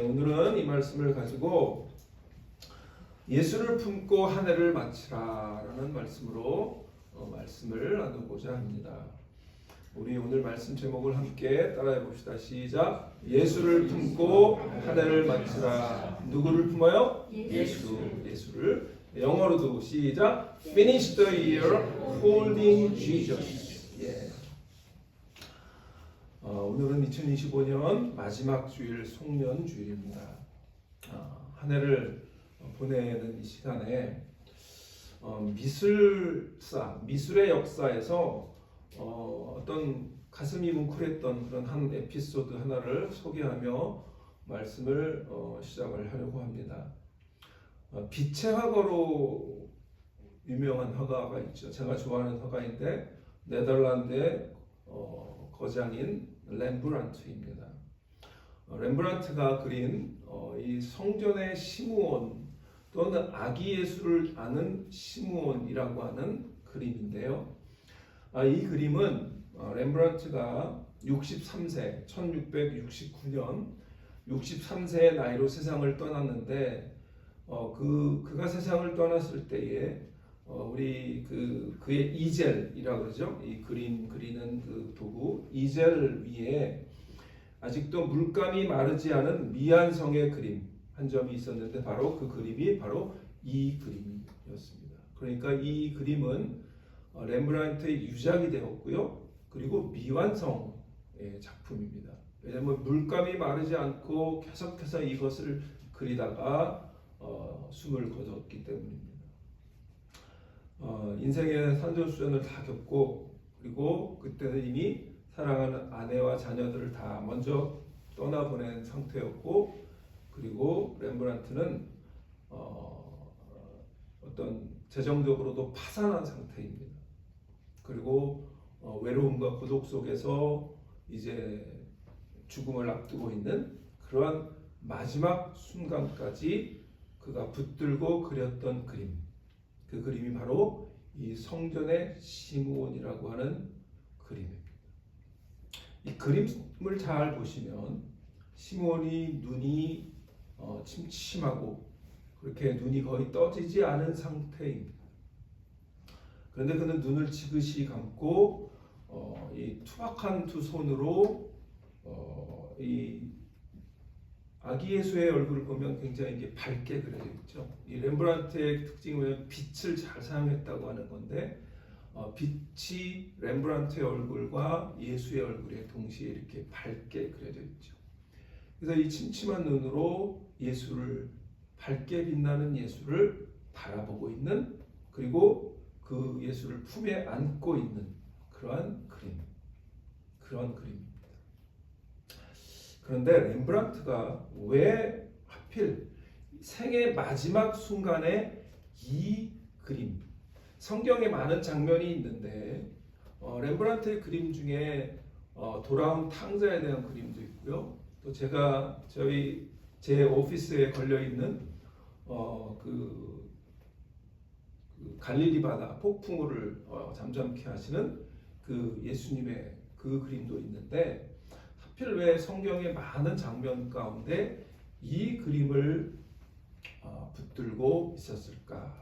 오늘은 이 말씀을 가지고 예수를 품고 한 해를 마치라라는 말씀으로 말씀을 나누고자 합니다. 우리 오늘 말씀 제목을 함께 따라해 봅시다. 시작. 예수를 품고 한 해를 마치라. 누구를 품어요? 예수를. 영어로도 시작. Finish the year holding Jesus. 오늘은 2025년 마지막 주일 송년 주일입니다. 한 해를 보내는 이 시간에 미술의 역사에서 어떤 가슴이 뭉클했던 그런 한 에피소드 하나를 소개하며 말씀을 시작을 하려고 합니다. 빛의 화가로 유명한 화가가 있죠. 제가 좋아하는 화가인데 네덜란드의 거장인 렘브란트입니다. 렘브란트가 그린 이 성전의 시므온 또는 아기 예수를 아는 시므온이라고 하는 그림인데요. 이 그림은 렘브란트가 63세, 1669년 63세의 나이로 세상을 떠났는데 그가 세상을 떠났을 때에 우리 그의 이젤이라고 그러죠. 이 그림 그리는 그 도구 이젤 위에 아직도 물감이 마르지 않은 미완성의 그림 한 점이 있었는데 바로 그 그림이 바로 이 그림이었습니다. 그러니까 이 그림은 렘브란트의 유작이 되었고요. 그리고 미완성의 작품입니다. 왜냐하면 물감이 마르지 않고 계속해서 이것을 그리다가 숨을 거뒀기 때문입니다. 인생의 산전수전을 다 겪고 그리고 그때는 이미 사랑하는 아내와 자녀들을 다 먼저 떠나보낸 상태였고 그리고 렘브란트는 어떤 재정적으로도 파산한 상태입니다. 그리고 외로움과 고독 속에서 이제 죽음을 앞두고 있는 그러한 마지막 순간까지 그가 붙들고 그렸던 그림, 그 그림이 바로 이 성전의 시므온이라고 하는 그림입니다. 이 그림을 잘 보시면 시므온이 눈이 침침하고 그렇게 눈이 거의 떠지지 않은 상태입니다. 그런데 그는 눈을 지그시 감고 이 투박한 두 손으로 이 아기 예수의 얼굴을 보면 굉장히 이게 밝게 그려져 있죠. 이 렘브란트의 특징이 뭐냐면 빛을 잘 사용했다고 하는 건데 빛이 렘브란트의 얼굴과 예수의 얼굴에 동시에 이렇게 밝게 그려져 있죠. 그래서 이 침침한 눈으로 예수를 밝게 빛나는 예수를 바라보고 있는 그리고 그 예수를 품에 안고 있는 그런 그림입니다. 그런데 렘브란트가 왜 하필 생의 마지막 순간에 이 그림, 성경에 많은 장면이 있는데 렘브란트의 그림 중에 돌아온 탕자에 대한 그림도 있고요. 또 제가 제 오피스에 걸려 있는 그 갈릴리 바다 폭풍우를 잠잠케 하시는 그 예수님의 그 그림도 있는데 하필 왜 성경의 많은 장면 가운데 이 그림을 붙들고 있었을까?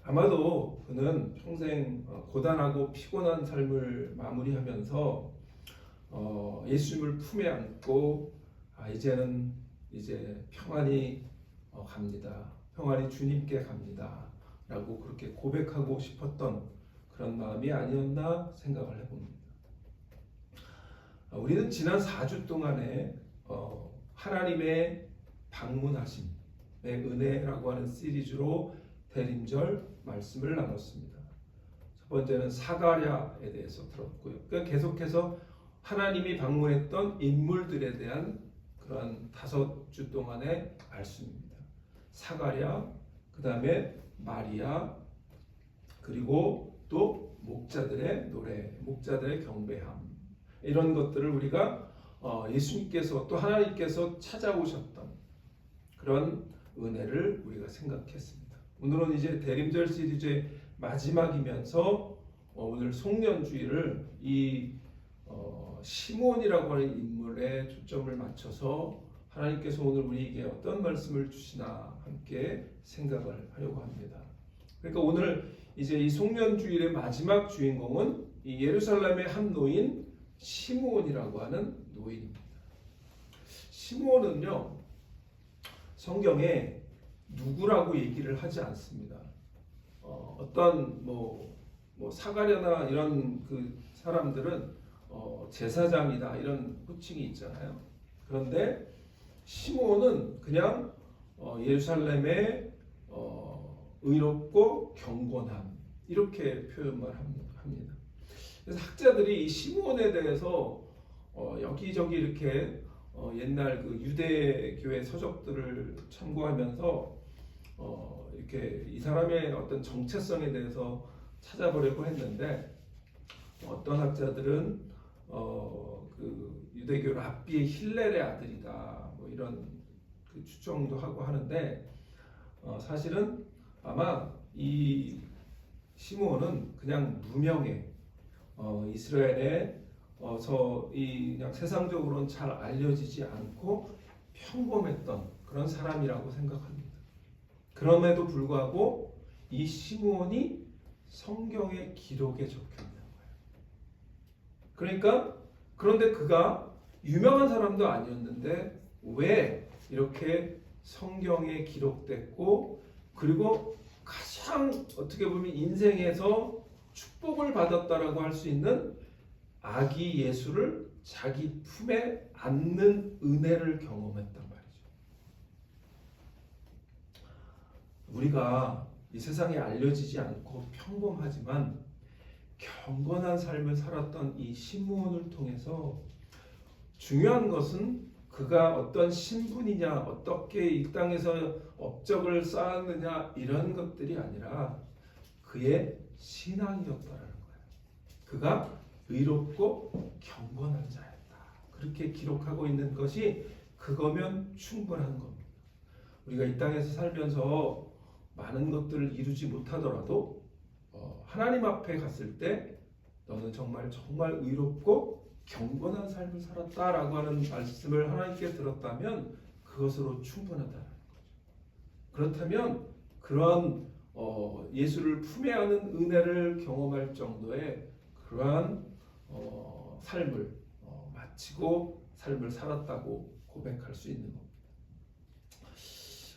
아마도 그는 평생 고단하고 피곤한 삶을 마무리하면서 예수님을 품에 안고 이제는 평안히 갑니다. 평안히 주님께 갑니다. 라고 그렇게 고백하고 싶었던 그런 마음이 아니었나 생각을 해봅니다. 우리는 지난 4주 동안에 하나님의 방문하심의 은혜라고 하는 시리즈로 대림절 말씀을 나눴습니다. 첫 번째는 사가랴에 대해서 들었고요. 그러니까 계속해서 하나님이 방문했던 인물들에 대한 그러한 5주 동안의 말씀입니다. 사가랴, 그 다음에 마리아, 그리고 또 목자들의 노래, 목자들의 경배함 이런 것들을 우리가 예수님께서 또 하나님께서 찾아오셨던 그런 은혜를 우리가 생각했습니다. 오늘은 이제 대림절 시리즈의 마지막이면서 오늘 송년주일을 이 시몬이라고 하는 인물에 초점을 맞춰서 하나님께서 오늘 우리에게 어떤 말씀을 주시나 함께 생각을 하려고 합니다. 그러니까 오늘 이제 이 송년주일의 마지막 주인공은 이 예루살렘의 한 노인 시므온이라고 하는 노인입니다. 시므온은요, 성경에 누구라고 얘기를 하지 않습니다. 어떤 사가랴나 이런 그 사람들은 제사장이다 이런 호칭이 있잖아요. 그런데 시므온은 그냥 예루살렘의 의롭고 경건함 이렇게 표현만 합니다. 그래서 학자들이 이 시므온에 대해서 여기저기 이렇게 옛날 그 유대교의 서적들을 참고하면서 이렇게 이 사람의 어떤 정체성에 대해서 찾아보려고 했는데 어떤 학자들은 그 유대교 랍비의 힐렐의 아들이다 뭐 이런 그 추정도 하고 하는데 사실은 아마 이 시므온은 그냥 무명의 이스라엘의 이 그냥 세상적으로는 잘 알려지지 않고 평범했던 그런 사람이라고 생각합니다. 그럼에도 불구하고 이 시므온이 성경의 기록에 적혀 있는 거예요. 그러니까 그런데 그가 유명한 사람도 아니었는데 왜 이렇게 성경에 기록됐고 그리고 가장 어떻게 보면 인생에서 축복을 받았다라고 할 수 있는 아기 예수를 자기 품에 안는 은혜를 경험했단 말이죠. 우리가 이 세상에 알려지지 않고 평범하지만 경건한 삶을 살았던 이 시므온을 통해서 중요한 것은 그가 어떤 신분이냐, 어떻게 이 땅에서 업적을 쌓았느냐 이런 것들이 아니라 그의 신앙이었다라는 거예요. 그가 의롭고 경건한 자였다. 그렇게 기록하고 있는 것이 그거면 충분한 겁니다. 우리가 이 땅에서 살면서 많은 것들을 이루지 못하더라도 하나님 앞에 갔을 때 너는 정말 의롭고 경건한 삶을 살았다라고 하는 말씀을 하나님께 들었다면 그것으로 충분하다는 거죠. 그렇다면 그런 예수를 품에 안은 은혜를 경험할 정도의 그러한 삶을 마치고 삶을 살았다고 고백할 수 있는 겁니다.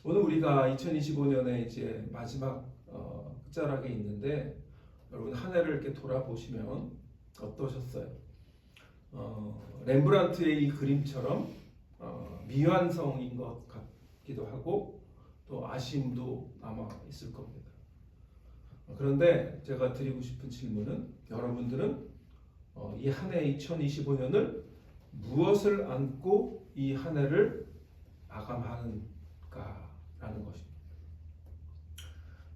오늘 우리가 2025년에 이제 마지막 끝자락에 있는데 여러분 한 해를 이렇게 돌아보시면 어떠셨어요? 렘브란트의 이 그림처럼 미완성인 것 같기도 하고 또 아쉬움도 남아 있을 겁니다. 그런데 제가 드리고 싶은 질문은 여러분들은 이 한 해 2025년을 무엇을 안고 이 한 해를 마감하는가라는 것입니다.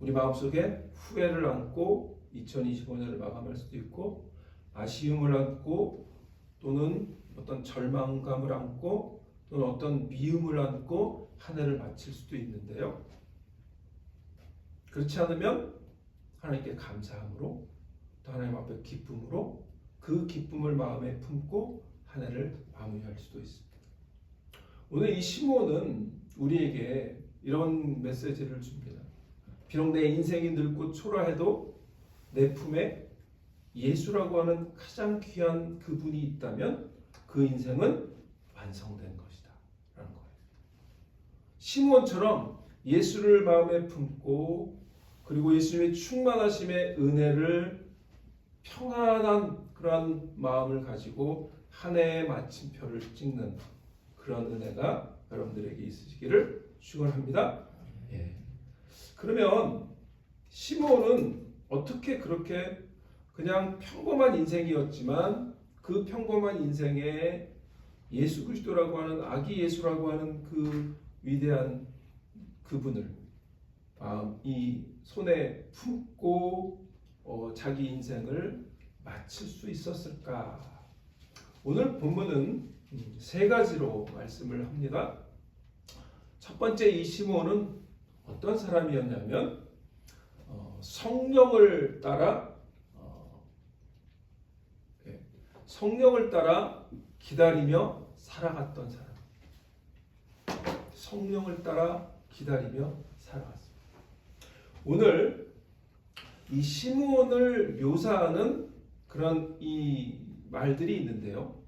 우리 마음속에 후회를 안고 2025년을 마감할 수도 있고 아쉬움을 안고 또는 어떤 절망감을 안고 또는 어떤 미움을 안고 한 해를 마칠 수도 있는데요. 그렇지 않으면 하나님께 감사함으로 또 하나님 앞에 기쁨으로 그 기쁨을 마음에 품고 한 해를 마무리할 수도 있습니다. 오늘 이 시므온은 우리에게 이런 메시지를 줍니다. 비록 내 인생이 늙고 초라해도 내 품에 예수라고 하는 가장 귀한 그분이 있다면 그 인생은 완성된 것이다 라는 거예요. 시므온처럼 예수를 마음에 품고 그리고 예수님의 충만하심의 은혜를 평안한 그런 마음을 가지고 한 해의 마침표를 찍는 그런 은혜가 여러분들에게 있으시기를 축원합니다. 예. 그러면 시므온은 어떻게 그렇게 그냥 평범한 인생이었지만 그 평범한 인생에 예수 그리스도라고 하는 아기 예수라고 하는 그 위대한 그분을 이 손에 품고 자기 인생을 마칠 수 있었을까? 오늘 본문은 세 가지로 말씀을 합니다. 첫 번째 이 시므온은 어떤 사람이었냐면 성령을 따라 성령을 따라 기다리며 살아갔던 사람. 성령을 따라 기다리며 살아갔습니다. 오늘 이 시므온을 묘사하는 그런 이 말들이 있는데요.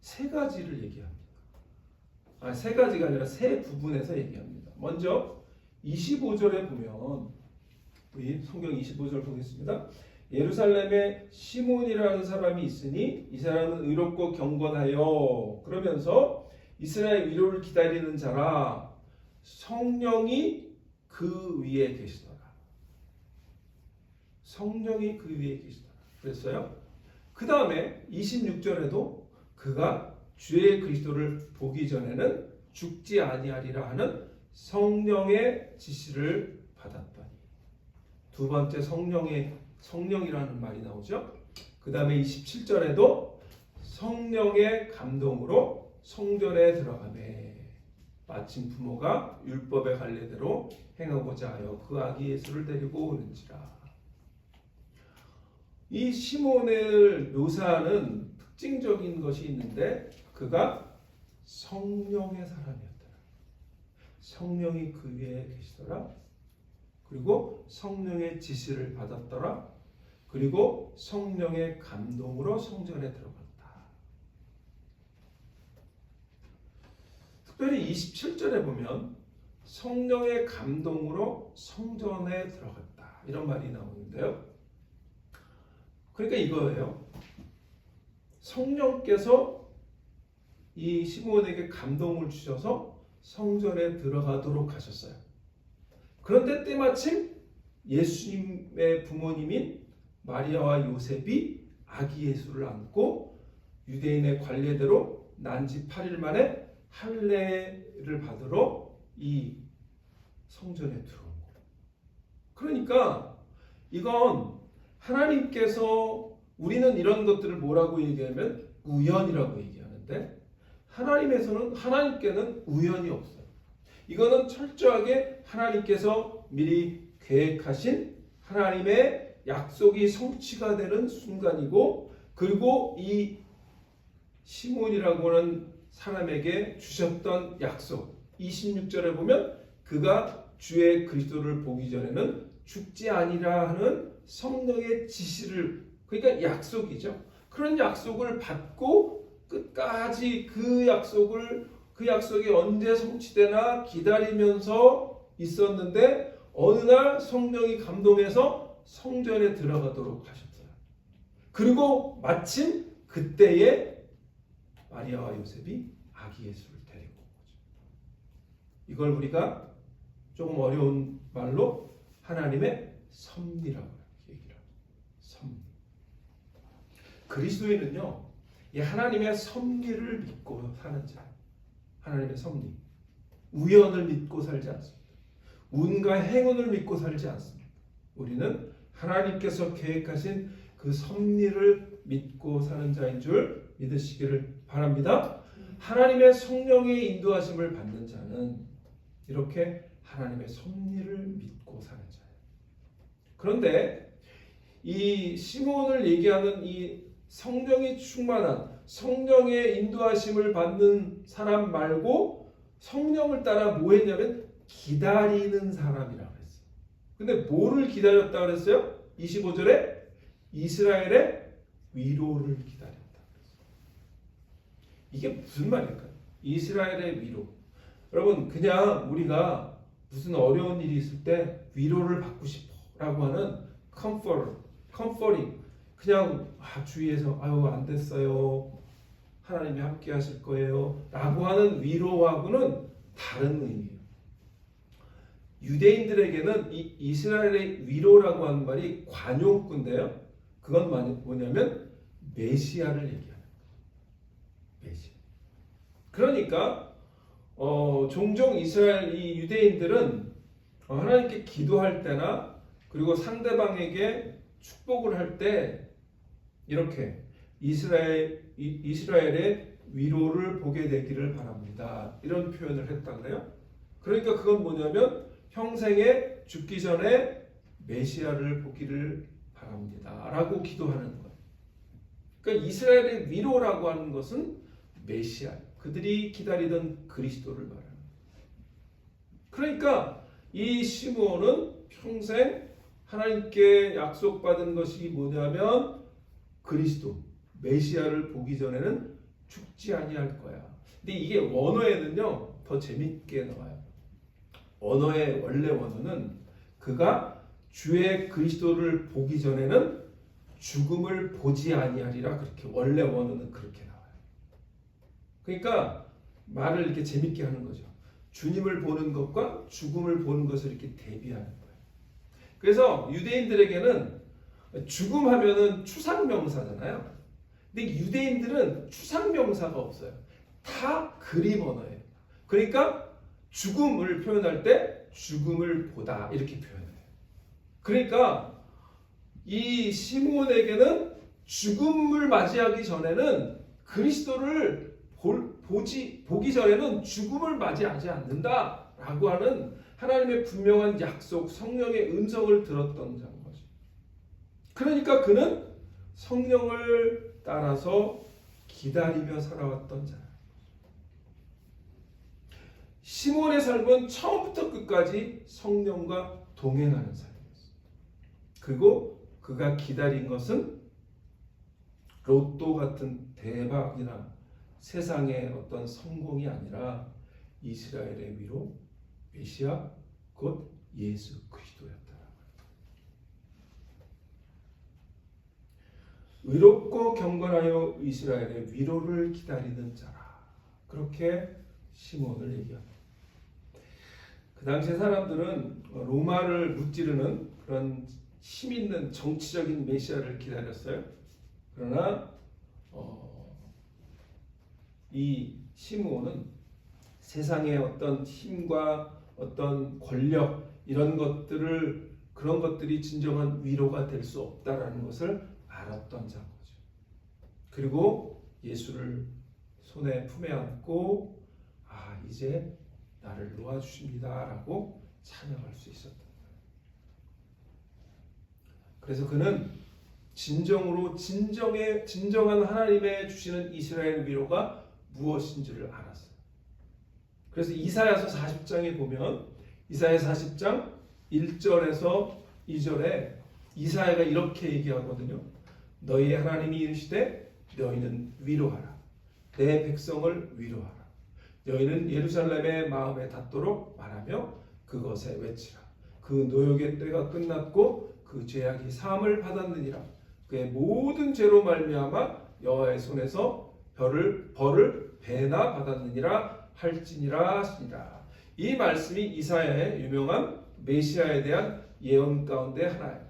세 가지를 얘기합니다. 세 가지가 아니라 세 부분에서 얘기합니다. 먼저 25절에 보면 우리 성경 25절 보겠습니다. 예루살렘에 시므온이라는 사람이 있으니 이 사람은 의롭고 경건하여 그러면서 이스라엘 위로를 기다리는 자라 성령이 그 위에 계시더라. 성령이 그 위에 계시더라. 그랬어요. 그 다음에 26절에도 그가 주의 그리스도를 보기 전에는 죽지 아니하리라 하는 성령의 지시를 받았더니 두 번째 성령이라는 말이 나오죠. 그 다음에 27절에도 성령의 감동으로 성전에 들어가매 마침 부모가 율법의 관례대로 행하고자 하여 그 아기 예수를 데리고 오는지라. 이 시몬을 묘사하는 특징적인 것이 있는데 그가 성령의 사람이었더라. 성령이 그 위에 계시더라. 그리고 성령의 지시를 받았더라. 그리고 성령의 감동으로 성전에 들어갔다. 특별히 27절에 보면 성령의 감동으로 성전에 들어갔다. 이런 말이 나오는데요. 그러니까 이거예요. 성령께서 이 시므온에게 감동을 주셔서 성전에 들어가도록 하셨어요. 그런데 때마침 예수님의 부모님인 마리아와 요셉이 아기 예수를 안고 유대인의 관례대로 난지 8일 만에 할례를 받으러 이 성전에 들어온 거예요. 그러니까 이건 하나님께서 우리는 이런 것들을 뭐라고 얘기하면 우연이라고 얘기하는데 하나님께는 우연이 없어요. 이거는 철저하게 하나님께서 미리 계획하신 하나님의 약속이 성취가 되는 순간이고 그리고 이 시몬이라고 하는 사람에게 주셨던 약속 26절에 보면 그가 주의 그리스도를 보기 전에는 죽지 아니라 하는 성령의 지시를 그러니까 약속이죠. 그런 약속을 받고 끝까지 그 약속이 언제 성취되나 기다리면서 있었는데 어느 날 성령이 감동해서 성전에 들어가도록 하셨어요. 그리고 마침 그때에 마리아와 요셉이 아기 예수를 데리고 온 거죠. 이걸 우리가 조금 어려운 말로 하나님의 섭리라고 얘기를 합니다. 섭리. 그리스도인은요, 이 하나님의 섭리를 믿고 사는 자예요. 하나님의 섭리. 우연을 믿고 살지 않습니다. 운과 행운을 믿고 살지 않습니다. 우리는 하나님께서 계획하신 그 섭리를 믿고 사는 자인 줄 믿으시기를 바랍니다. 하나님의 성령의 인도하심을 받는 자는 이렇게 하나님의 섭리를 믿고 사는 자예요. 그런데 이 시몬을 얘기하는 이 성령이 충만한 성령의 인도하심을 받는 사람 말고 성령을 따라 뭐 했냐면 기다리는 사람이라고 했어요. 근데 뭐를 기다렸다고 그랬어요? 25절에 이스라엘의 위로를 기다렸다. 이게 무슨 말일까요? 이스라엘의 위로. 여러분 그냥 우리가 무슨 어려운 일이 있을 때 위로를 받고 싶어 라고 하는 comforting 그냥 주위에서 아유 안 됐어요. 하나님이 함께 하실 거예요. 라고 하는 위로하고는 다른 의미예요. 유대인들에게는 이 이스라엘의 위로라고 하는 말이 관용구인데요. 그건 뭐냐면 메시아를 얘기하는 거예요. 메시아. 그러니까 종종 이스라엘 이 유대인들은 하나님께 기도할 때나 그리고 상대방에게 축복을 할 때 이렇게 이스라엘의 위로를 보게 되기를 바랍니다. 이런 표현을 했다 그래요. 그러니까 그건 뭐냐면 평생에 죽기 전에 메시아를 보기를 바랍니다. 라고 기도하는 거예요. 그러니까 이스라엘의 위로라고 하는 것은 메시아, 그들이 기다리던 그리스도를 말하는 거예요. 그러니까 이 시므온은 평생 하나님께 약속받은 것이 뭐냐면 그리스도, 메시아를 보기 전에는 죽지 아니할 거야. 근데 이게 원어에는요 더 재밌게 나와요. 원어의 원래 원어는 그가 주의 그리스도를 보기 전에는 죽음을 보지 아니하리라, 그렇게 원래 원어는 그렇게 나와요. 그러니까 말을 이렇게 재밌게 하는 거죠. 주님을 보는 것과 죽음을 보는 것을 이렇게 대비하는 거예요. 그래서 유대인들에게는 죽음 하면은 추상명사잖아요. 근데 유대인들은 추상명사가 없어요. 다 그림 언어예요. 그러니까 죽음을 표현할 때 죽음을 보다 이렇게 표현해요. 그러니까 이 시므온에게는 죽음을 맞이하기 전에는 그리스도를 보기 전에는 죽음을 맞이하지 않는다라고 하는 하나님의 분명한 약속, 성령의 음성을 들었던 자인 거죠. 그러니까 그는 성령을 따라서 기다리며 살아왔던 자예요. 시므온의 삶은 처음부터 끝까지 성령과 동행하는 삶이었어요. 그리고 그가 기다린 것은 로또 같은 대박이나 세상의 어떤 성공이 아니라 이스라엘의 위로, 메시아, 곧 예수 그리스도였다. 의롭고 경건하여 이스라엘의 위로를 기다리는 자라, 그렇게 시므온을 얘기합니다. 그 당시에 사람들은 로마를 무찌르는 그런 힘 있는 정치적인 메시아를 기다렸어요. 그러나 이 시므온은 세상의 어떤 힘과 어떤 권력 이런 그런 것들이 진정한 위로가 될 수 없다라는 것을 알았던 자인 거죠. 그리고 예수를 손에 품에 안고 이제 나를 놓아주십니다라고 찬양할 수 있었던 거예요. 그래서 그는 진정한 하나님의 주시는 이스라엘 위로가 무엇인지를 알았어요. 그래서 이사야서 40장에 보면 이사야 40장 1절에서 2절에 이사야가 이렇게 얘기하거든요. 너희 하나님이 이르시되 너희는 위로하라. 내 백성을 위로하라. 너희는 예루살렘의 마음에 닿도록 말하며 그것에 외치라. 그 노역의 때가 끝났고 그 죄악이 사함을 받았느니라. 그의 모든 죄로 말미암아 여호와의 손에서 벌을 배나 받았느니라 할지니라 하시니라. 이 말씀이 이사야의 유명한 메시아에 대한 예언 가운데 하나예요.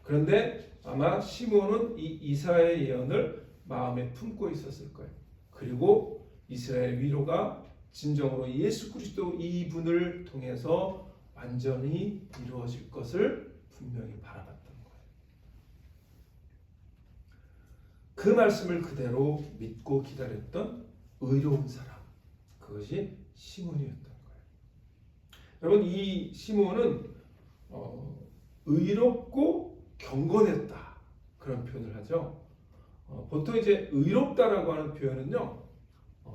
그런데 아마 시므온은 이 이사야의 예언을 마음에 품고 있었을 거예요. 그리고 이스라엘 위로가 진정으로 예수 그리스도 이분을 통해서 완전히 이루어질 것을 분명히 바라봤던 거예요. 그 말씀을 그대로 믿고 기다렸던 의로운 사람, 그것이 시므온이었던 거예요. 여러분, 이 시므온은 의롭고 경건했다, 그런 표현을 하죠. 보통 이제 의롭다라고 하는 표현은요,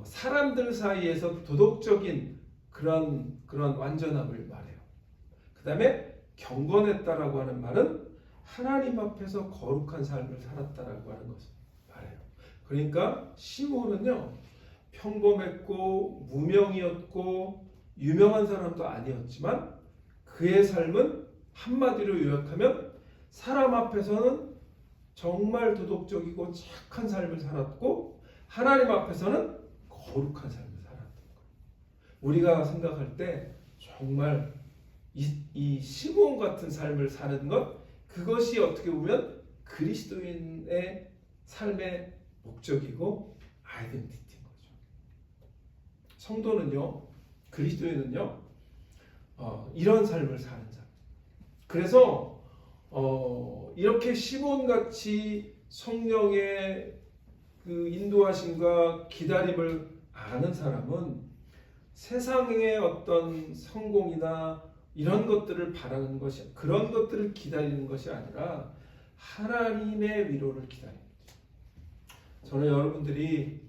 사람들 사이에서 도덕적인 그런 완전함을 말해요. 그 다음에 경건했다라고 하는 말은 하나님 앞에서 거룩한 삶을 살았다라고 하는 것을 말해요. 그러니까 시므온은요, 평범했고 무명이었고 유명한 사람도 아니었지만 그의 삶은 한마디로 요약하면 사람 앞에서는 정말 도덕적이고 착한 삶을 살았고 하나님 앞에서는 거룩한 삶을 살았던 거예요. 우리가 생각할 때 정말 이 시므온 같은 삶을 사는 것, 그것이 어떻게 보면 그리스도인의 삶의 목적이고 아이덴티티인 거죠. 성도는요, 그리스도인은요, 이런 삶을 사는 자. 그래서 이렇게 시므온 같이 성령의 그 인도하심과 기다림을 아는 사람은 세상의 어떤 성공이나 이런 것들을 바라는 것이, 그런 것들을 기다리는 것이 아니라 하나님의 위로를 기다립니다. 저는 여러분들이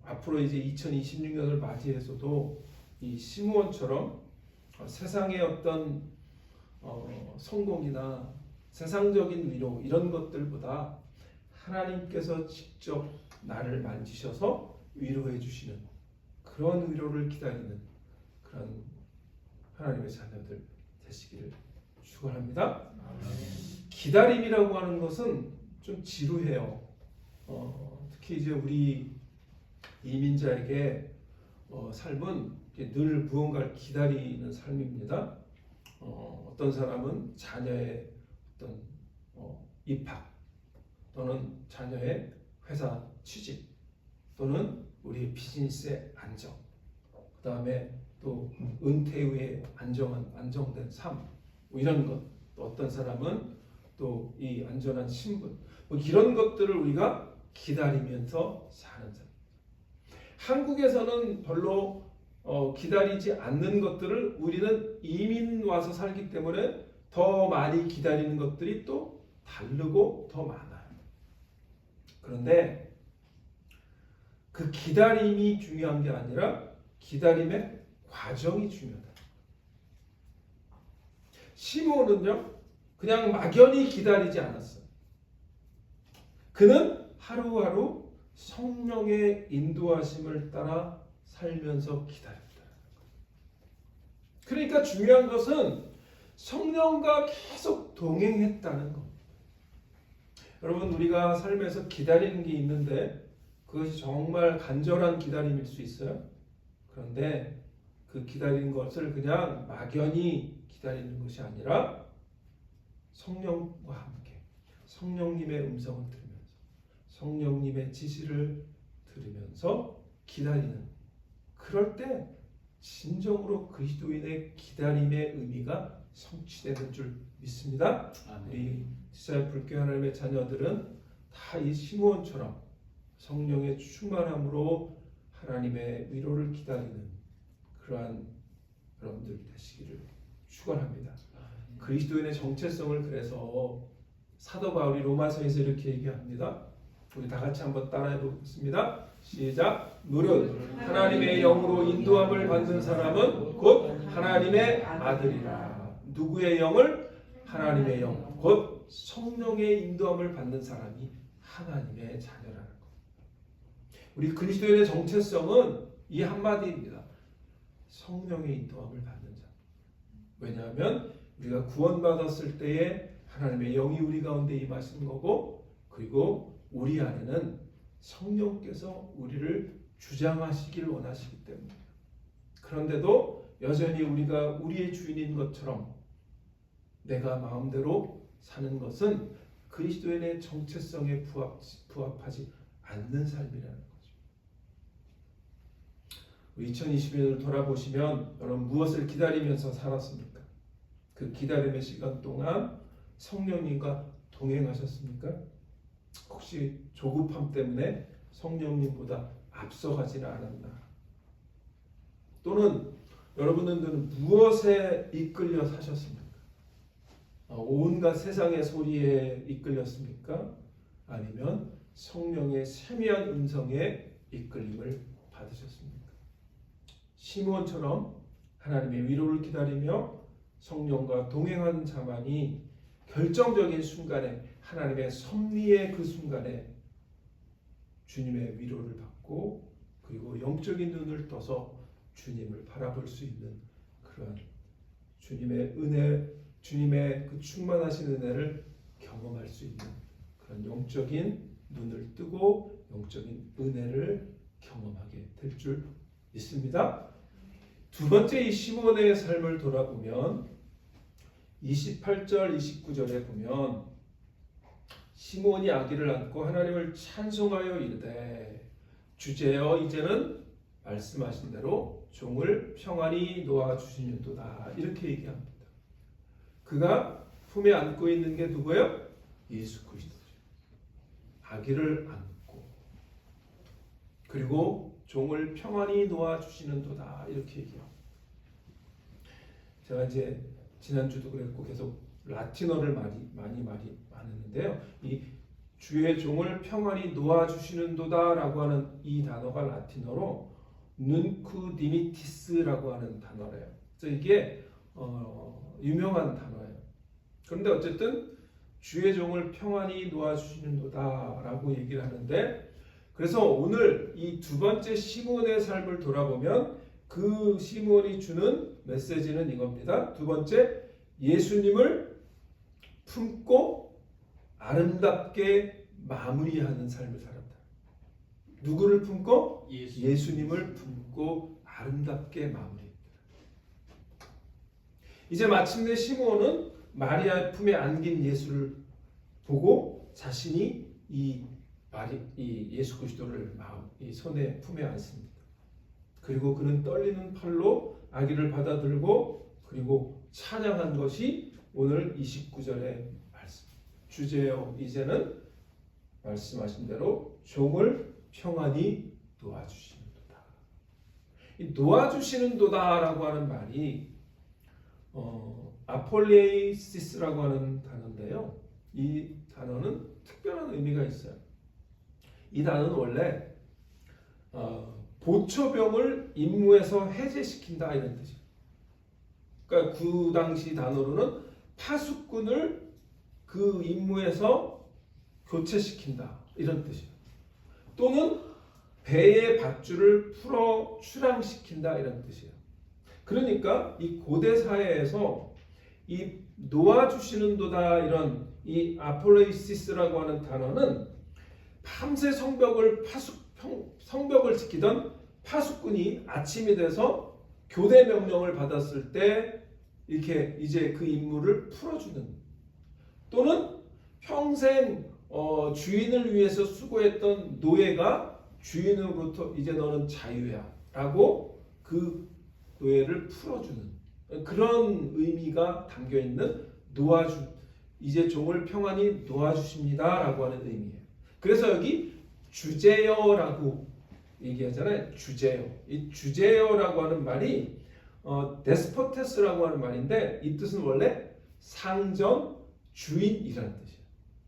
앞으로 이제 2026년을 맞이해서도 이 시므온처럼 세상의 어떤 성공이나 세상적인 위로 이런 것들보다 하나님께서 직접 나를 만지셔서 위로해 주시는 그런 위로를 기다리는 그런 하나님의 자녀들 되시기를 축원합니다. 기다림이라고 하는 것은 좀 지루해요. 특히 이제 우리 이민자에게 삶은 늘 무언가를 기다리는 삶입니다. 어떤 사람은 자녀의 어떤 입학 또는 자녀의 회사 취직 또는 우리 비즈니스의 안정, 그 다음에 또 은퇴 후에 안정된 삶, 뭐 이런 것. 또 어떤 사람은 또 이 안전한 신분, 뭐 이런 것들을 우리가 기다리면서 사는 삶. 한국에서는 별로 기다리지 않는 것들을 우리는 이민 와서 살기 때문에 더 많이 기다리는 것들이 또 다르고 더 많아요. 그런데 그 기다림이 중요한 게 아니라 기다림의 과정이 중요하다. 시므온은요, 그냥 막연히 기다리지 않았어요. 그는 하루하루 성령의 인도하심을 따라 살면서 기다렸다. 그러니까 중요한 것은 성령과 계속 동행했다는 것. 여러분, 우리가 삶에서 기다리는 게 있는데 그것이 정말 간절한 기다림일 수 있어요. 그런데 그 기다리는 것을 그냥 막연히 기다리는 것이 아니라 성령과 함께 성령님의 음성을 들으면서 성령님의 지시를 들으면서 기다리는, 그럴 때 진정으로 그리스도인의 기다림의 의미가 성취되는 줄 믿습니다. 우리 디사이플 교회 하나님의 자녀들은 다 이 시므온처럼 성령의 충만함으로 하나님의 위로를 기다리는 그러한 여러분들 되시기를 축원합니다. 그리스도인의 정체성을 그래서 사도 바울이 로마서에서 이렇게 얘기합니다. 우리 다 같이 한번 따라해 보겠습니다. 시작. 무릇 하나님의 영으로 인도함을 받는 사람은 곧 하나님의 아들이라. 누구의 영을? 하나님의 영, 곧 성령의 인도함을 받는 사람이 하나님의 자녀라는 것. 우리 그리스도인의 정체성은 이 한마디입니다. 성령의 인도함을 받는 자. 왜냐하면 우리가 구원받았을 때에 하나님의 영이 우리 가운데 임하시는 거고, 그리고 우리 안에는 성령께서 우리를 주장하시길 원하시기 때문이에요. 그런데도 여전히 우리가 우리의 주인인 것처럼 내가 마음대로 사는 것은 그리스도인의 정체성에 부합하지 않는 삶이라는 거죠. 2020년을 돌아보시면 여러분 무엇을 기다리면서 살았습니까? 그 기다림의 시간 동안 성령님과 동행하셨습니까? 혹시 조급함 때문에 성령님보다 앞서가지는 않았나? 또는 여러분들은 무엇에 이끌려 사셨습니까? 온갖 세상의 소리에 이끌렸습니까? 아니면 성령의 세미한 음성에 이끌림을 받으셨습니까? 시므온처럼 하나님의 위로를 기다리며 성령과 동행하는 자만이 결정적인 순간에, 하나님의 섭리의 그 순간에 주님의 위로를 받고, 그리고 영적인 눈을 떠서 주님을 바라볼 수 있는 그런 주님의 은혜, 주님의 그 충만하신 은혜를 경험할 수 있는 그런 영적인 눈을 뜨고 영적인 은혜를 경험하게 될 줄 믿습니다. 두 번째, 이 시므온의 삶을 돌아보면 28절 29절에 보면 시므온이 아기를 안고 하나님을 찬송하여 이르되 주제여 이제는 말씀하신 대로 종을 평안히 놓아 주시는도다, 이렇게 얘기합니다. 그가 품에 안고 있는 게 누구예요? 예수 그리스도죠. 아기를 안고 그리고 종을 평안히 놓아 주시는도다, 이렇게 얘기합니다. 제가 이제 지난주도 그랬고 계속 라틴어를 많이 했는데요. 이 주의 종을 평안히 놓아주시는도다 라고 하는 이 단어가 라틴어로 눈쿠 디미티스라고 하는 단어래요. 그래서 이게 유명한 단어예요. 그런데 어쨌든 주의 종을 평안히 놓아주시는도다 라고 얘기를 하는데, 그래서 오늘 이 두 번째 시몬의 삶을 돌아보면 그 시몬이 주는 메시지는 이겁니다. 두 번째, 예수님을 품고 아름답게 마무리하는 삶을 살았다. 누구를 품고? 예수님을 품고 아름답게 마무리했다. 이제 마침내 시몬은 마리아 품에 안긴 예수를 보고 자신이 이 예수 그리스도를 이 손에 품에 안습니다. 그리고 그는 떨리는 팔로 아기를 받아들고 그리고 찬양한 것이 오늘 29절의 말씀. 주제요, 이제는 말씀하신 대로 종을 평안히 놓아주시는도다. 이 놓아주시는도다라고 하는 말이 아폴레이시스라고 하는 단어인데요. 이 단어는 특별한 의미가 있어요. 이 단어는 원래 보초병을 임무에서 해제시킨다 이런 뜻이에요. 그러니까 그 당시 단어로는 파수꾼을 그 임무에서 교체시킨다 이런 뜻이에요. 또는 배의 밧줄을 풀어 출항시킨다 이런 뜻이에요. 그러니까 이 고대 사회에서 이 놓아주시는도다 이런 이 아폴레이시스라고 하는 단어는 밤새 성벽을 지키던 파수꾼이 아침이 돼서 교대 명령을 받았을 때 이렇게 이제 그 임무를 풀어주는, 또는 평생 주인을 위해서 수고했던 노예가 주인으로부터 이제 너는 자유야 라고 그 노예를 풀어주는 그런 의미가 담겨있는 이제 종을 평안히 놓아주십니다 라고 하는 의미예요. 그래서 여기 주제여라고 얘기하잖아요. 주제여. 이 주제여라고 하는 말이 데스포테스라고 하는 말인데 이 뜻은 원래 상전, 주인이라는 뜻이에요.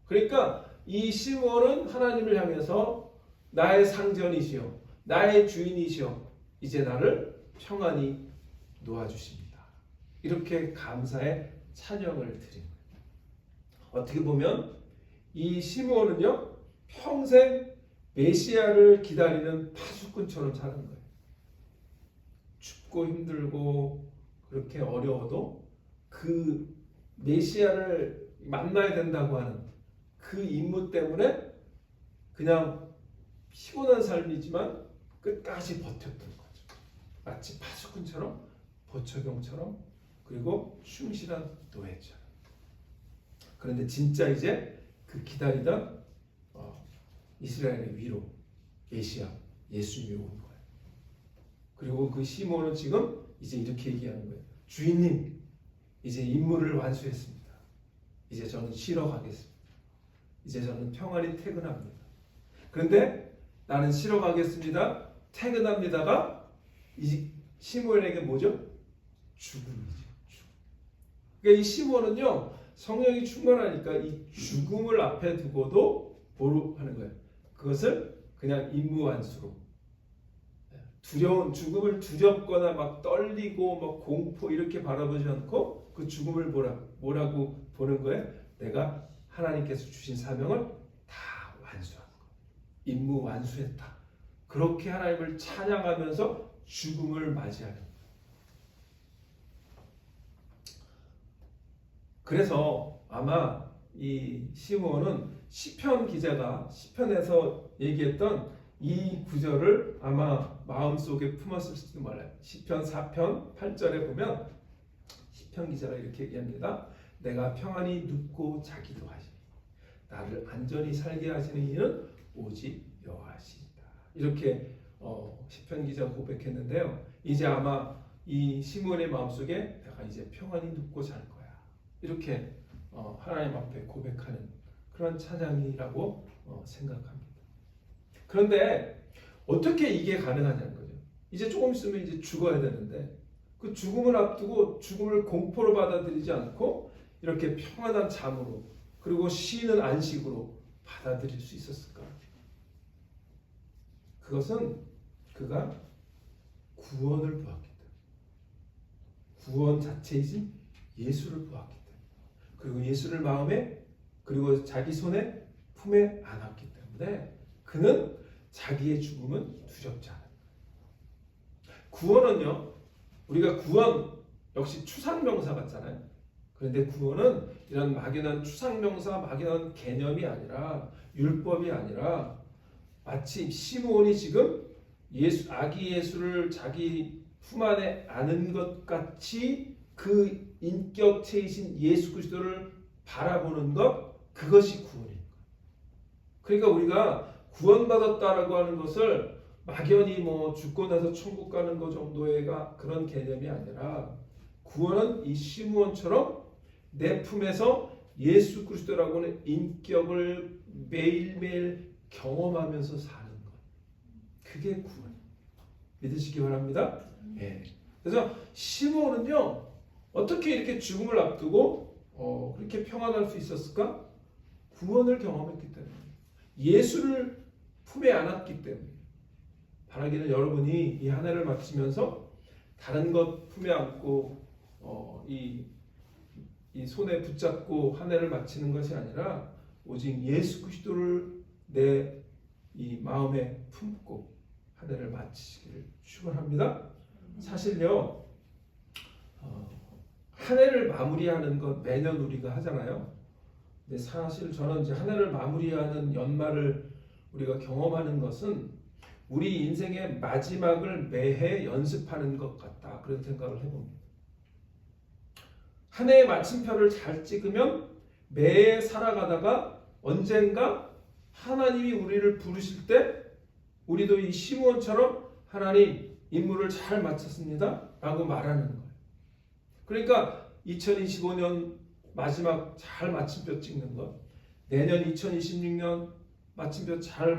그러니까 이 시몬은 하나님을 향해서 나의 상전이시여, 나의 주인이시여, 이제 나를 평안히 놓아주십니다. 이렇게 감사의 찬양을 드린 거예요. 어떻게 보면 이 시몬은요 평생 메시아를 기다리는 파수꾼처럼 사는 거예요. 춥고 힘들고 그렇게 어려워도 그 메시아를 만나야 된다고 하는 그 임무 때문에 그냥 피곤한 삶이지만 끝까지 버텼던 거죠. 마치 파수꾼처럼, 보초병처럼, 그리고 충실한 노예처럼. 그런데 진짜 이제 그 기다리던 이스라엘의 위로 메시아 예수님이 온 거예요. 그리고 그 시몬은 지금 이제 이렇게 얘기하는 거예요. 주인님, 이제 임무를 완수했습니다. 이제 저는 쉬러 가겠습니다. 이제 저는 평안히 퇴근합니다. 그런데 나는 쉬러 가겠습니다. 퇴근합니다가 이 시몬에게 뭐죠? 죽음이죠. 죽음. 그러니까 이 시몬은요 성령이 충만하니까 이 죽음을 앞에 두고도 뭐로 하는 거예요? 그것을 그냥 임무 완수로, 두려운 죽음을 두렵거나 막 떨리고 막 공포 이렇게 바라보지 않고 그 죽음을 뭐라고 보는 거예요? 내가 하나님께서 주신 사명을 다 완수한 거, 임무 완수했다. 그렇게 하나님을 찬양하면서 죽음을 맞이하는 거예요. 그래서 아마 이 시몬은 시편 기자가 시편에서 얘기했던 이 구절을 아마 마음속에 품었을지도 몰라요. 시편 4편 8절에 보면 시편 기자가 이렇게 얘기합니다. 내가 평안히 눕고 자기도 하시니 나를 안전히 살게 하시는 이는 오직 여호와시다. 이렇게 시편 기자가 고백했는데요. 이제 아마 이 시몬의 마음속에 내가 이제 평안히 눕고 잘 거야. 이렇게 하나님 앞에 고백하는 그런 찬양이라고 생각합니다. 그런데 어떻게 이게 가능하냐는 거죠. 이제 조금 있으면 이제 죽어야 되는데 그 죽음을 앞두고 죽음을 공포로 받아들이지 않고 이렇게 평안한 잠으로, 그리고 쉬는 안식으로 받아들일 수 있었을까? 그것은 그가 구원을 보았기 때문에, 구원 자체이신 예수를 보았기 때문에, 그리고 예수를 마음에 그리고 자기 손에 품에 안았기 때문에 그는 자기의 죽음은 두렵지 않아요. 구원은요, 우리가 구원 역시 추상명사 같잖아요. 그런데 구원은 이런 막연한 추상명사, 막연한 개념이 아니라, 율법이 아니라 마치 시므온이 지금 아기 예수를 자기 품 안에 안은 것 같이 그 인격체이신 예수 그리스도를 바라보는 것, 그것이 구원입니다. 그러니까 우리가 구원받았다라고 하는 것을 막연히 죽고 나서 천국 가는 것 정도의 그런 개념이 아니라, 구원은 이 시므온처럼 내 품에서 예수 그리스도라고 하는 인격을 매일매일 경험하면서 사는 것, 그게 구원. 믿으시기 바랍니다. 예. 그래서 시므온은요, 어떻게 이렇게 죽음을 앞두고 그렇게 평안할 수 있었을까? 구원을 경험했기 때문에, 예수를 품에 안았기 때문에. 바라기는 여러분이 이 한 해를 마치면서 다른 것 품에 안고 이 손에 붙잡고 한 해를 마치는 것이 아니라 오직 예수 그리스도를 내 이 마음에 품고 한 해를 마치시기를 축원합니다. 사실요, 한 해를 마무리하는 것 매년 우리가 하잖아요. 근데 사실 저는 이제 한 해를 마무리하는 연말을 우리가 경험하는 것은 우리 인생의 마지막을 매해 연습하는 것 같다, 그런 생각을 해봅니다. 한 해의 마침표를 잘 찍으면 매해 살아가다가 언젠가 하나님이 우리를 부르실 때 우리도 이 시므온처럼 하나님 임무를 잘 마쳤습니다 라고 말하는 거예요. 그러니까 2025년 마지막 잘 마침표 찍는 것, 내년 2026년 마침표 잘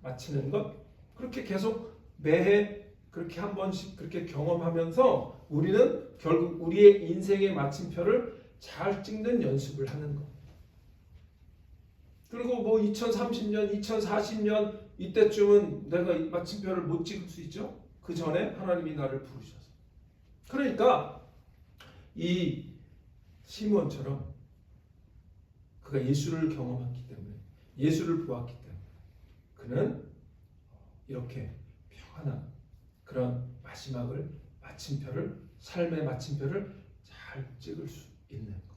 마치는 것, 그렇게 계속 매해 그렇게 한 번씩 그렇게 경험하면서 우리는 결국 우리의 인생의 마침표를 잘 찍는 연습을 하는 것. 그리고 2030년, 2040년 이때쯤은 내가 이 마침표를 못 찍을 수 있죠. 그 전에 하나님이 나를 부르셔서. 그러니까 이 시므온처럼 그가 예수를 경험했기 때문에, 예수를 보았기 때문에 그는 이렇게 평안한 그런 마침표를, 삶의 마침표를 잘 찍을 수 있는 것.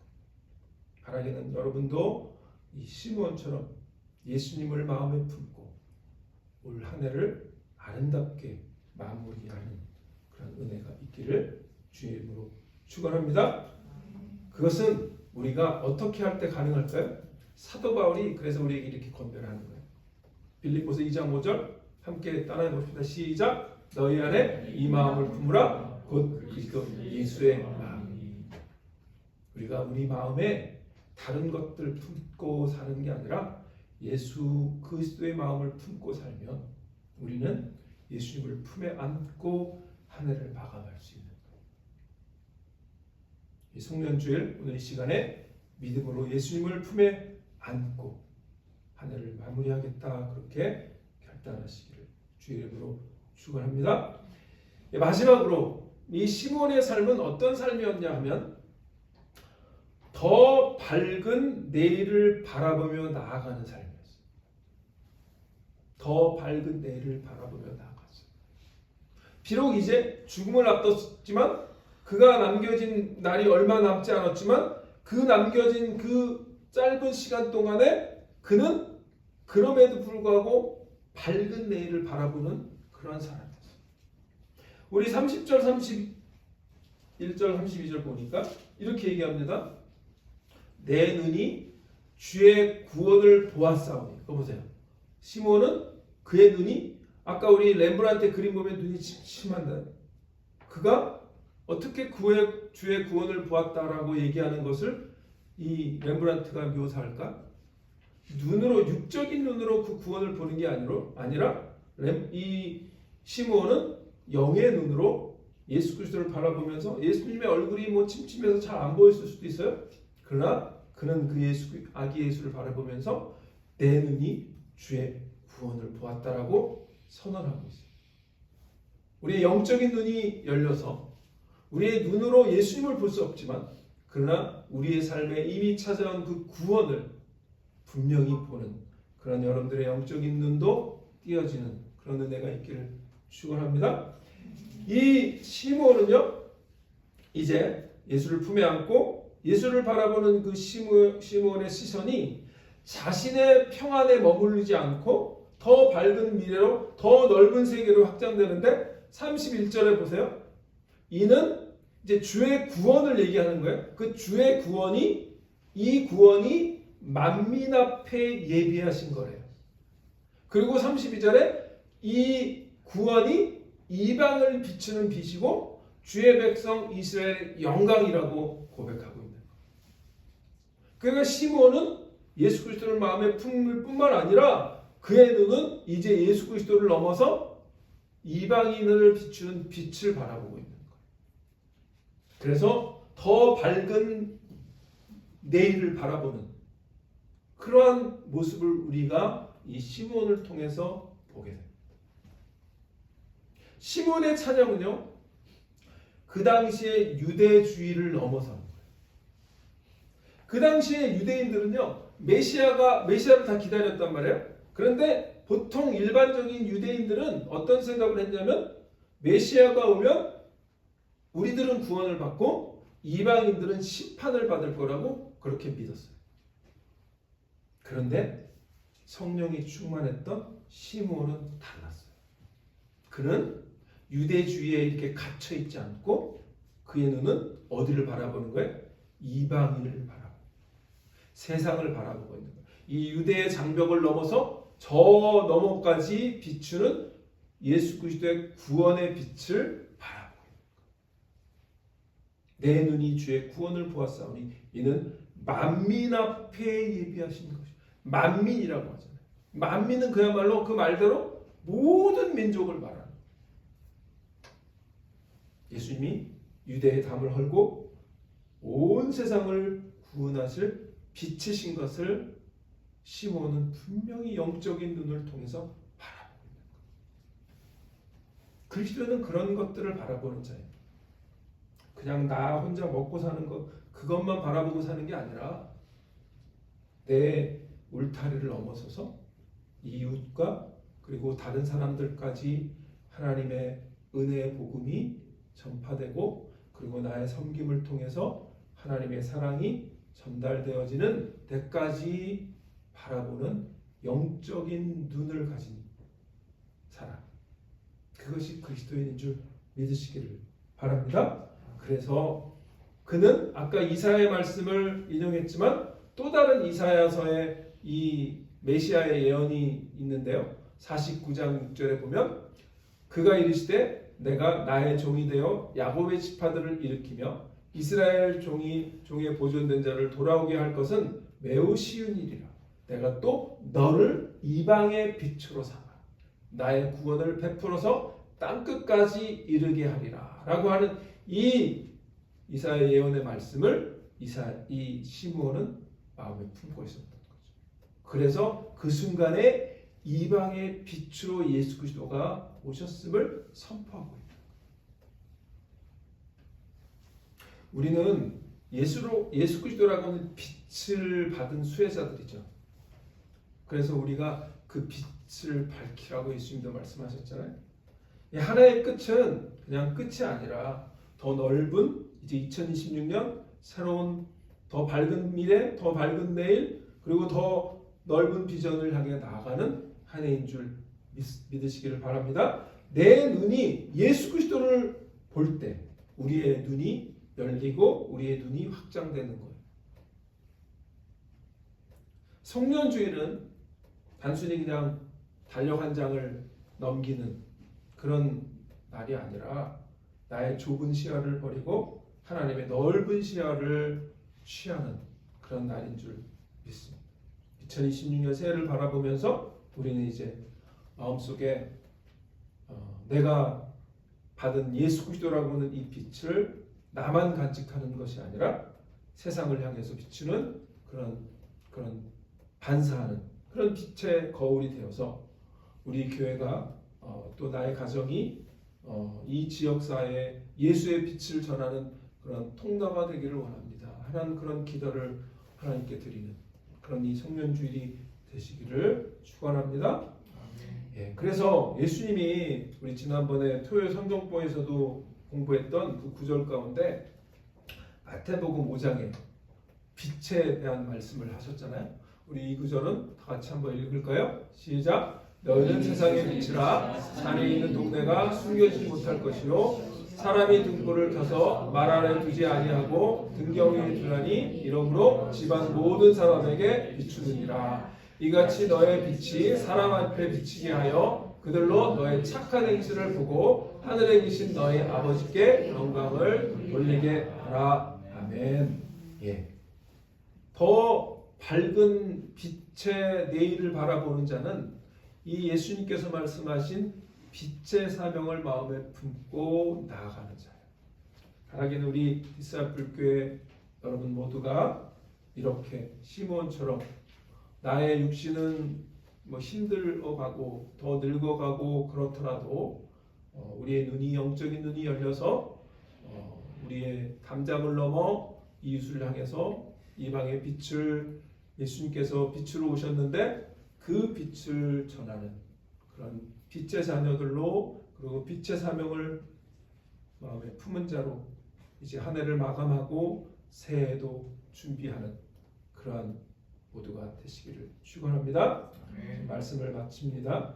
바라기는 여러분도 이 시므온처럼 예수님을 마음에 품고 올 한 해를 아름답게 마무리하는 그런 은혜가 있기를 주의 이름으로 축원합니다. 그것은 우리가 어떻게 할 때 가능할까요? 사도 바울이 그래서 우리에게 이렇게 권면을 하는 거예요. 빌립보서 2장 5절 함께 따라해 봅시다. 시작. 너희 안에 이 마음을 품으라. 곧 그리스도 예수의 마음이. 우리가 우리 마음에 다른 것들을 품고 사는 게 아니라 예수 그리스도의 마음을 품고 살면 우리는 예수님을 품에 안고 한 해를 마감할 수 있는 거예요. 이 송년주일 오늘 이 시간에 믿음으로 예수님을 품에 안고 한 해를 마무리하겠다, 그렇게 결단하시기를 주의 이름으로 축원합니다. 마지막으로 이 시므온의 삶은 어떤 삶이었냐 하면 더 밝은 내일을 바라보며 나아가는 삶이었어요. 더 밝은 내일을 바라보며 나아갔어요. 비록 이제 죽음을 앞뒀지만, 그가 남겨진 날이 얼마 남지 않았지만 그 남겨진 그 짧은 시간 동안에 그는 그럼에도 불구하고 밝은 내일을 바라보는 그런 사람이었어요. 우리 30절, 31절, 32절 보니까 이렇게 얘기합니다. 내 눈이 주의 구원을 보았사오니. 그거 보세요. 시므온은 그의 눈이, 아까 우리 렘브란트 그림 보면 눈이 침침한다. 그가 어떻게 주의 구원을 보았다라고 얘기하는 것을 이 렘브란트가 묘사할까? 눈으로, 육적인 눈으로 그 구원을 보는 게 아니라 이 시므온은 영의 눈으로 예수 그리스도를 바라보면서, 예수님의 얼굴이 침침해서 잘 안 보였을 수도 있어요. 그러나 그는 그 아기 예수를 바라보면서 내 눈이 주의 구원을 보았다라고 선언하고 있어요. 우리의 영적인 눈이 열려서 우리의 눈으로 예수님을 볼 수 없지만 그러나 우리의 삶에 이미 찾아온 그 구원을 분명히 보는 그런 여러분들의 영적인 눈도 띄어지는 그런 은혜가 있기를 축원합니다. 이 시므온은요 이제 예수를 품에 안고 예수를 바라보는 그 시므온의 시선이 자신의 평안에 머무르지 않고 더 밝은 미래로 더 넓은 세계로 확장되는데 31절에 보세요. 이는 이제 주의 구원을 얘기하는 거예요. 그 주의 구원이 이 구원이 만민 앞에 예비하신 거래요. 그리고 32절에 이 구원이 이방을 비추는 빛이고 주의 백성 이스라엘의 영광이라고 고백하고 있는 거예요. 그러니까 시므온은 예수 그리스도를 마음에 품을 뿐만 아니라 그의 눈은 이제 예수 그리스도를 넘어서 이방인을 비추는 빛을 바라보고 있는 거예요. 그래서 더 밝은 내일을 바라보는 그러한 모습을 우리가 이 시므온을 통해서 보게 됩니다. 시므온의 찬양은요, 그 당시에 유대주의를 넘어서는 거예요. 그 당시에 유대인들은요, 메시아를 다 기다렸단 말이에요. 그런데 보통 일반적인 유대인들은 어떤 생각을 했냐면 메시아가 오면 우리들은 구원을 받고 이방인들은 심판을 받을 거라고 그렇게 믿었어요. 그런데 성령이 충만했던 시므온은 달랐어요. 그는 유대주의에 이렇게 갇혀 있지 않고 그의 눈은 어디를 바라보는 거예요? 이방인을 바라보고 세상을 바라보고 있는 거예요. 이 유대의 장벽을 넘어서 저 너머까지 비추는 예수 그리스도의 구원의 빛을 바라보고 있는 거예요. 내 눈이 주의 구원을 보았사오니 이는 만민 앞에 예비하신 것이 만민이라고 하잖아요. 만민은 그야말로 그 말대로 모든 민족을 말하는 거예요. 예수님이 유대의 담을 헐고 온 세상을 구원하실 빛이신 것을 시므온은 분명히 영적인 눈을 통해서 바라보고 있는 거예요. 그리스도는 그런 것들을 바라보는 자예요. 그냥 나 혼자 먹고 사는 것 그것만 바라보고 사는 게 아니라 내 울타리를 넘어서서 이웃과 그리고 다른 사람들까지 하나님의 은혜의 복음이 전파되고 그리고 나의 섬김을 통해서 하나님의 사랑이 전달되어지는 때까지 바라보는 영적인 눈을 가진 사람, 그것이 그리스도인인 줄 믿으시기를 바랍니다. 그래서 그는 아까 이사야의 말씀을 인용했지만 또 다른 이사야서에 이 메시아의 예언이 있는데요. 49장 6절에 보면 그가 이르시되 내가 나의 종이 되어 야곱의 지파들을 일으키며 이스라엘 종의 보존된 자를 돌아오게 할 것은 매우 쉬운 일이라. 내가 또 너를 이방의 빛으로 삼아 나의 구원을 베풀어서 땅끝까지 이르게 하리라 라고 하는 이 이사야 예언의 말씀을 이 시므온은 마음에 품고 있었던 거죠. 그래서 그 순간에 이방의 빛으로 예수 그리스도가 오셨음을 선포하고 있다. 우리는 예수 그리스도라고 하는 빛을 받은 수혜자들이죠. 그래서 우리가 그 빛을 밝히라고 예수님도 말씀하셨잖아요. 하나의 끝은 그냥 끝이 아니라 더 넓은 이제 2026년 새로운 더 밝은 미래, 더 밝은 내일, 그리고 더 넓은 비전을 향해 나아가는 한 해인 줄 믿으시기를 바랍니다. 내 눈이 예수 그리스도를 볼 때 우리의 눈이 열리고 우리의 눈이 확장되는 거예요. 성년주의는 단순히 그냥 달력 한 장을 넘기는 그런 날이 아니라 나의 좁은 시야를 버리고 하나님의 넓은 시야를 취하는 그런 날인 줄 믿습니다. 2026년 새해를 바라보면서 우리는 이제 마음속에 내가 받은 예수 그리스도라고 하는 이 빛을 나만 간직하는 것이 아니라 세상을 향해서 비추는 그런 반사하는 그런 빛의 거울이 되어서 우리 교회가 또 나의 가정이 이 지역사회에 예수의 빛을 전하는 그런 통로가 되기를 원합니다. 하나님 그런 기도를 하나님께 드리는 그런 이 성년주일이 되시기를 축원합니다. 예, 그래서 예수님이 우리 지난번에 토요일 성경보에서도 공부했던 그 구절 가운데 마태복음 5장에 빛에 대한 말씀을 하셨잖아요. 우리 이 구절은 다 같이 한번 읽을까요? 시작. 너희는 세상의 빛이라 산에 있는 동네가 숨겨지지 못할 것이요 사람이 등불을 켜서 말 아래 두지 아니하고 등경 위에 두나니 이러므로 집안 모든 사람에게 비추느니라. 이같이 너의 빛이 사람 앞에 비치게 하여 그들로 너의 착한 행실을 보고 하늘에 계신 너희 아버지께 영광을 돌리게 하라. 아멘. 예. 더 밝은 빛의 내일을 바라보는 자는 이 예수님께서 말씀하신 빛의 사명을 마음에 품고 나아가는 자예요. 바라기는 우리 디사이플교회 여러분 모두가 이렇게 시몬처럼 나의 육신은 힘들어가고 더 늙어가고 그렇더라도 우리의 눈이 영적인 눈이 열려서 우리의 담장을 넘어 이웃을 향해서 이방의 빛을 예수님께서 빛으로 오셨는데 그 빛을 전하는 그런 빛의 자녀들로 그리고 빛의 사명을 마음에 품은 자로 이제 한 해를 마감하고 새해도 준비하는 그러한 모두가 되시기를 축원합니다. 말씀을 마칩니다.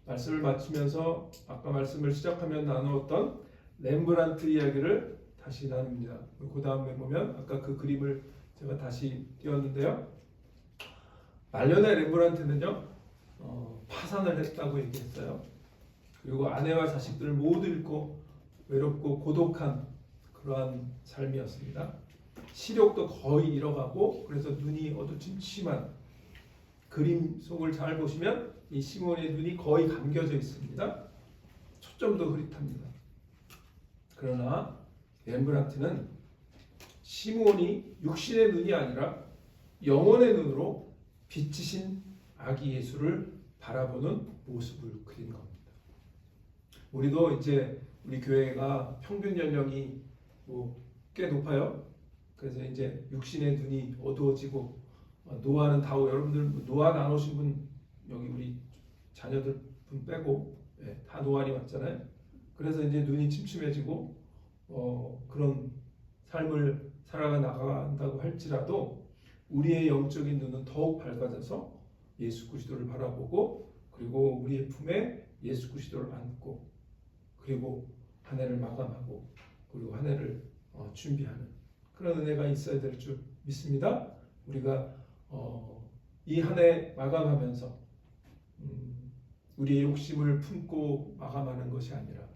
말씀을 마치면서 아까 말씀을 시작하면 나누었던 렘브란트 이야기를 다시 나눕니다. 그 다음에 보면 아까 그 그림을 제가 다시 띄웠는데요. 말년에 렘브란트는요 파산을 했다고 얘기했어요. 그리고 아내와 자식들을 모두 잃고 외롭고 고독한 그러한 삶이었습니다. 시력도 거의 잃어가고 그래서 눈이 어두침침한 그림 속을 잘 보시면 이 시몬의 눈이 거의 감겨져 있습니다. 초점도 흐릿합니다. 그러나 렘브란트는 시몬이 육신의 눈이 아니라 영혼의 눈으로 빛이신 아기 예수를 바라보는 모습을 그린 겁니다. 우리도 이제 우리 교회가 평균 연령이 꽤 높아요. 그래서 이제 육신의 눈이 어두워지고 노화는 다오 여러분들 노화 나누신 분 여기 우리 자녀들 분 빼고 다 노안이 왔잖아요. 그래서 이제 눈이 침침해지고 그런 삶을 살아가 나간다고 할지라도 우리의 영적인 눈은 더욱 밝아져서 예수 그리스도를 바라보고 그리고 우리의 품에 예수 그리스도를 안고 그리고 한 해를 마감하고 그리고 한 해를 준비하는 그런 은혜가 있어야 될 줄 믿습니다. 우리가 이 한 해 마감하면서 우리의 욕심을 품고 마감하는 것이 아니라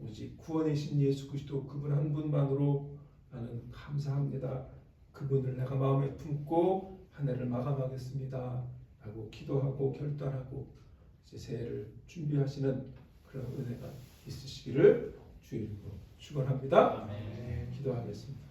오직 구원이신 예수 그리스도 그분 한 분만으로 나는 감사합니다. 그분을 내가 마음에 품고 한 해를 마감하겠습니다. 라고 기도하고 결단하고 이제 새해를 준비하시는 그런 은혜가 있으시기를 주의 이름으로 축원합니다. 기도하겠습니다.